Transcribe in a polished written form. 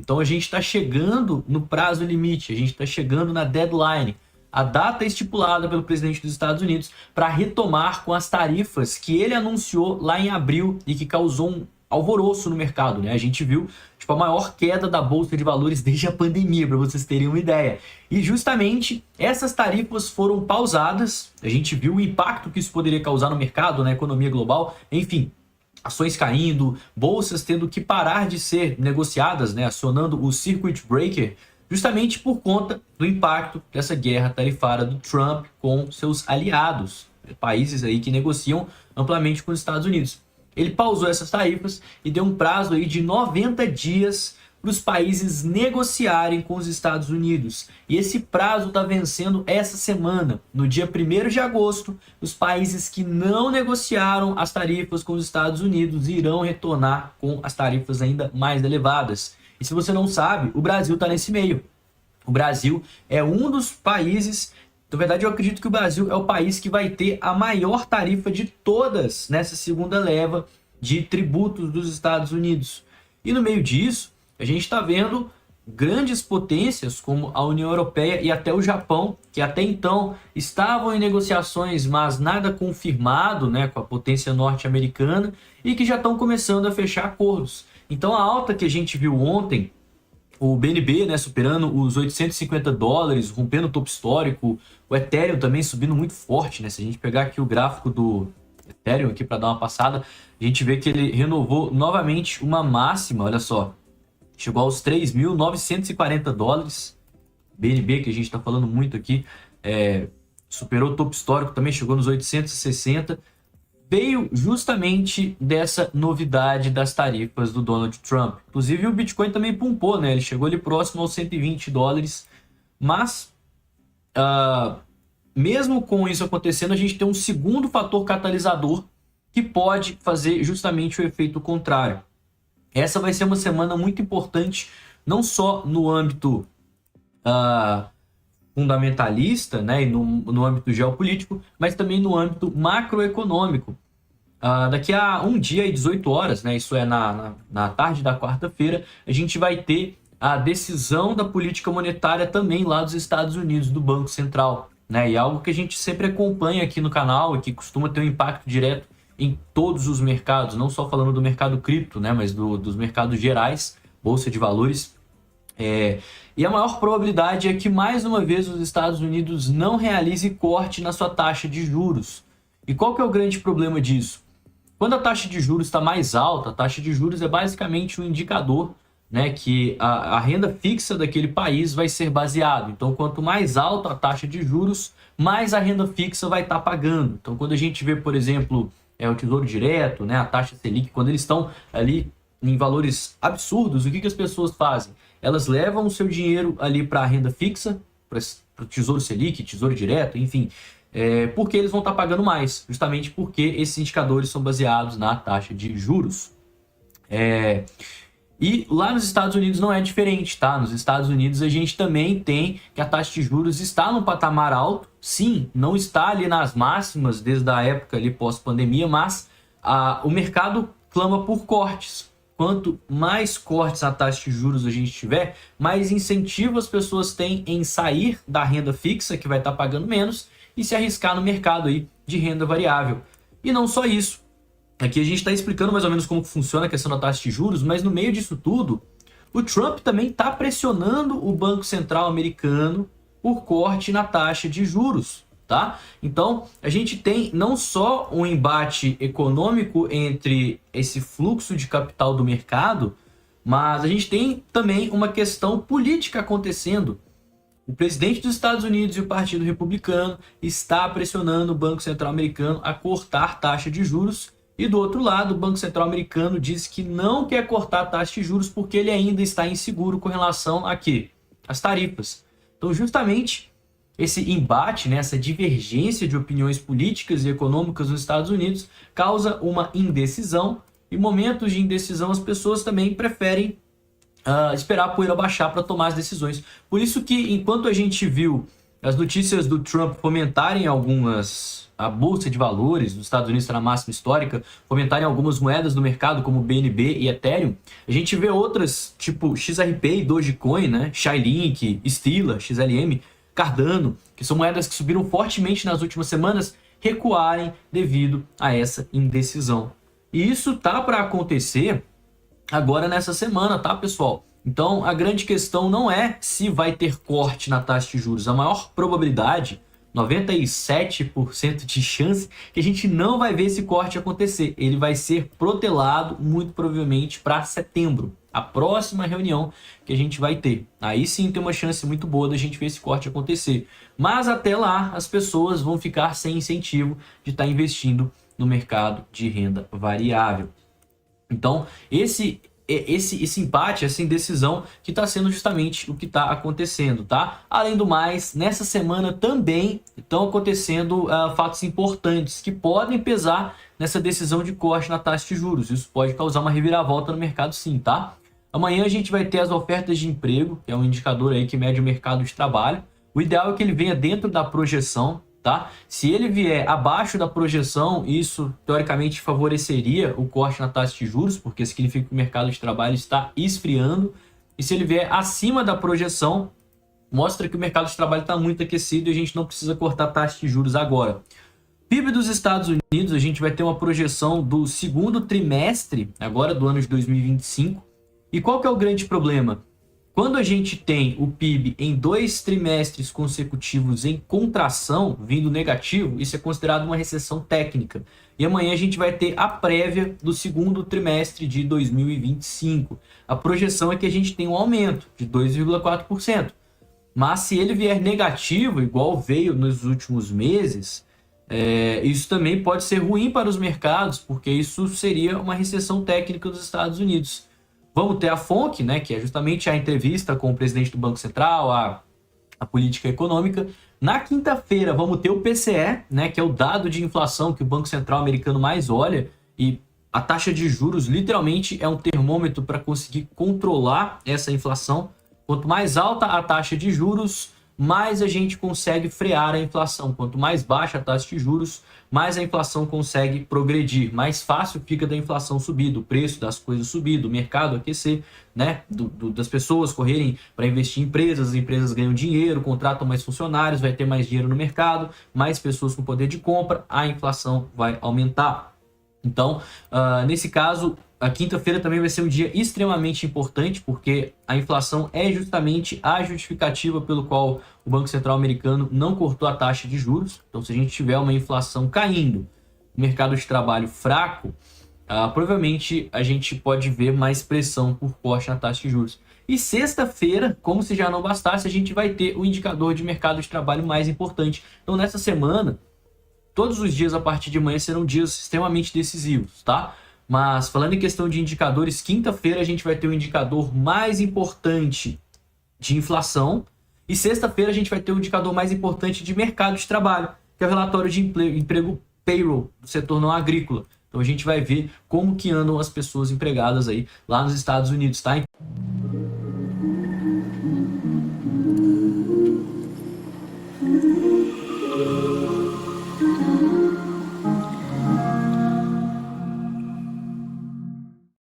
Então a gente está chegando no prazo limite, a gente está chegando na deadline, a data estipulada pelo presidente dos Estados Unidos para retomar com as tarifas que ele anunciou lá em abril e que causou um alvoroço no mercado, né? A gente viu tipo, a maior queda da Bolsa de Valores desde a pandemia, para vocês terem uma ideia. E justamente essas tarifas foram pausadas, a gente viu o impacto que isso poderia causar no mercado, na economia global, enfim, ações caindo, bolsas tendo que parar de ser negociadas, né, acionando o circuit breaker, justamente por conta do impacto dessa guerra tarifária do Trump com seus aliados, países aí que negociam amplamente com os Estados Unidos. Ele pausou essas tarifas e deu um prazo aí de 90 dias para os países negociarem com os Estados Unidos. E esse prazo está vencendo essa semana. No dia 1º de agosto, os países que não negociaram as tarifas com os Estados Unidos irão retornar com as tarifas ainda mais elevadas. E se você não sabe, o Brasil está nesse meio. O Brasil é um dos países... Na verdade, eu acredito que o Brasil é o país que vai ter a maior tarifa de todas nessa segunda leva de tributos dos Estados Unidos. E no meio disso, a gente está vendo grandes potências como a União Europeia e até o Japão, que até então estavam em negociações, mas nada confirmado, né, com a potência norte-americana, e que já estão começando a fechar acordos. Então a alta que a gente viu ontem, o BNB, né, superando os $850, rompendo o topo histórico, o Ethereum também subindo muito forte, né? Se a gente pegar aqui o gráfico do Ethereum aqui para dar uma passada, a gente vê que ele renovou novamente uma máxima, olha só, chegou aos $3.940. BNB, que a gente está falando muito aqui, superou o topo histórico, também chegou nos 860. Veio justamente dessa novidade das tarifas do Donald Trump. Inclusive o Bitcoin também pumpou, né? Ele chegou ali próximo aos $120. Mas, mesmo com isso acontecendo, a gente tem um segundo fator catalisador que pode fazer justamente o efeito contrário. Essa vai ser uma semana muito importante, não só no âmbito fundamentalista, né, e no âmbito geopolítico, mas também no âmbito macroeconômico. Daqui a um dia e 18 horas, né, isso é na tarde da quarta-feira, a gente vai ter a decisão da política monetária também lá dos Estados Unidos, do Banco Central, né, e algo que a gente sempre acompanha aqui no canal e que costuma ter um impacto direto em todos os mercados, não só falando do mercado cripto, né, mas dos mercados gerais, bolsa de valores. E a maior probabilidade é que mais uma vez os Estados Unidos não realize corte na sua taxa de juros. E qual que é o grande problema disso? Quando a taxa de juros está mais alta, a taxa de juros é basicamente um indicador, né, que a renda fixa daquele país vai ser baseado. Então, quanto mais alta a taxa de juros, mais a renda fixa vai estar pagando. Então, quando a gente vê, por exemplo, o Tesouro Direto, né, a taxa Selic, quando eles estão ali em valores absurdos, o que as pessoas fazem? Elas levam o seu dinheiro ali para a renda fixa, para o Tesouro Selic, Tesouro Direto, enfim, porque eles vão estar pagando mais, justamente porque esses indicadores são baseados na taxa de juros. E lá nos Estados Unidos não é diferente, tá? Nos Estados Unidos a gente também tem que a taxa de juros está num patamar alto, sim, não está ali nas máximas desde a época ali pós-pandemia, mas o mercado clama por cortes. Quanto mais cortes na taxa de juros a gente tiver, mais incentivo as pessoas têm em sair da renda fixa, que vai estar pagando menos, e se arriscar no mercado aí de renda variável. E não só isso. Aqui a gente está explicando mais ou menos como funciona a questão da taxa de juros, mas no meio disso tudo, o Trump também está pressionando o Banco Central americano por corte na taxa de juros. Tá? Então, a gente tem não só um embate econômico entre esse fluxo de capital do mercado, mas a gente tem também uma questão política acontecendo. O presidente dos Estados Unidos e o Partido Republicano está pressionando o Banco Central americano a cortar taxa de juros, e do outro lado, o Banco Central americano diz que não quer cortar a taxa de juros porque ele ainda está inseguro com relação a quê? As tarifas. Então, justamente esse embate, né, essa divergência de opiniões políticas e econômicas nos Estados Unidos causa uma indecisão, e em momentos de indecisão as pessoas também preferem esperar a poeira baixar para tomar as decisões. Por isso que enquanto a gente viu as notícias do Trump fomentarem a bolsa de valores dos Estados Unidos está na máxima histórica, fomentarem algumas moedas do mercado como BNB e Ethereum, a gente vê outras tipo XRP, Dogecoin, né, Chainlink, Stila, XLM, Cardano, que são moedas que subiram fortemente nas últimas semanas, recuarem devido a essa indecisão. E isso tá para acontecer agora nessa semana, tá, pessoal? Então, a grande questão não é se vai ter corte na taxa de juros. A maior probabilidade, 97% de chance, que a gente não vai ver esse corte acontecer. Ele vai ser protelado, muito provavelmente, para setembro. A próxima reunião que a gente vai ter. Aí sim tem uma chance muito boa da gente ver esse corte acontecer. Mas até lá, as pessoas vão ficar sem incentivo de estar investindo no mercado de renda variável. Então, esse empate, essa indecisão que está sendo justamente o que está acontecendo, tá? Além do mais, nessa semana também estão acontecendo fatos importantes que podem pesar nessa decisão de corte na taxa de juros. Isso pode causar uma reviravolta no mercado sim, tá? Amanhã a gente vai ter as ofertas de emprego, que é um indicador aí que mede o mercado de trabalho. O ideal é que ele venha dentro da projeção, tá? Se ele vier abaixo da projeção, isso teoricamente favoreceria o corte na taxa de juros, porque significa que o mercado de trabalho está esfriando. E se ele vier acima da projeção, mostra que o mercado de trabalho está muito aquecido e a gente não precisa cortar a taxa de juros agora. PIB dos Estados Unidos, a gente vai ter uma projeção do segundo trimestre, agora do ano de 2025. E qual que é o grande problema? Quando a gente tem o PIB em 2 trimestres consecutivos em contração, vindo negativo, isso é considerado uma recessão técnica. E amanhã a gente vai ter a prévia do segundo trimestre de 2025. A projeção é que a gente tem um aumento de 2,4%. Mas se ele vier negativo, igual veio nos últimos meses, isso também pode ser ruim para os mercados, porque isso seria uma recessão técnica dos Estados Unidos. Vamos ter a FONC, né, que é justamente a entrevista com o presidente do Banco Central, a política econômica. Na quinta-feira vamos ter o PCE, né, que é o dado de inflação que o Banco Central americano mais olha, e a taxa de juros literalmente é um termômetro para conseguir controlar essa inflação. Quanto mais alta a taxa de juros, mais a gente consegue frear a inflação. Quanto mais baixa a taxa de juros, mais a inflação consegue progredir. Mais fácil fica da inflação subir, do preço das coisas subir, do mercado aquecer, né? Das pessoas correrem para investir em empresas, as empresas ganham dinheiro, contratam mais funcionários, vai ter mais dinheiro no mercado, mais pessoas com poder de compra, a inflação vai aumentar. Então, nesse caso, a quinta-feira também vai ser um dia extremamente importante, porque a inflação é justamente a justificativa pelo qual o Banco Central americano não cortou a taxa de juros. Então, se a gente tiver uma inflação caindo, mercado de trabalho fraco, provavelmente a gente pode ver mais pressão por corte na taxa de juros. E sexta-feira, como se já não bastasse, a gente vai ter o indicador de mercado de trabalho mais importante. Então, nessa semana, todos os dias a partir de amanhã serão dias extremamente decisivos, tá? Mas falando em questão de indicadores, quinta-feira a gente vai ter o indicador mais importante de inflação e sexta-feira a gente vai ter o indicador mais importante de mercado de trabalho, que é o relatório de emprego payroll do setor não agrícola. Então a gente vai ver como que andam as pessoas empregadas aí lá nos Estados Unidos, tá?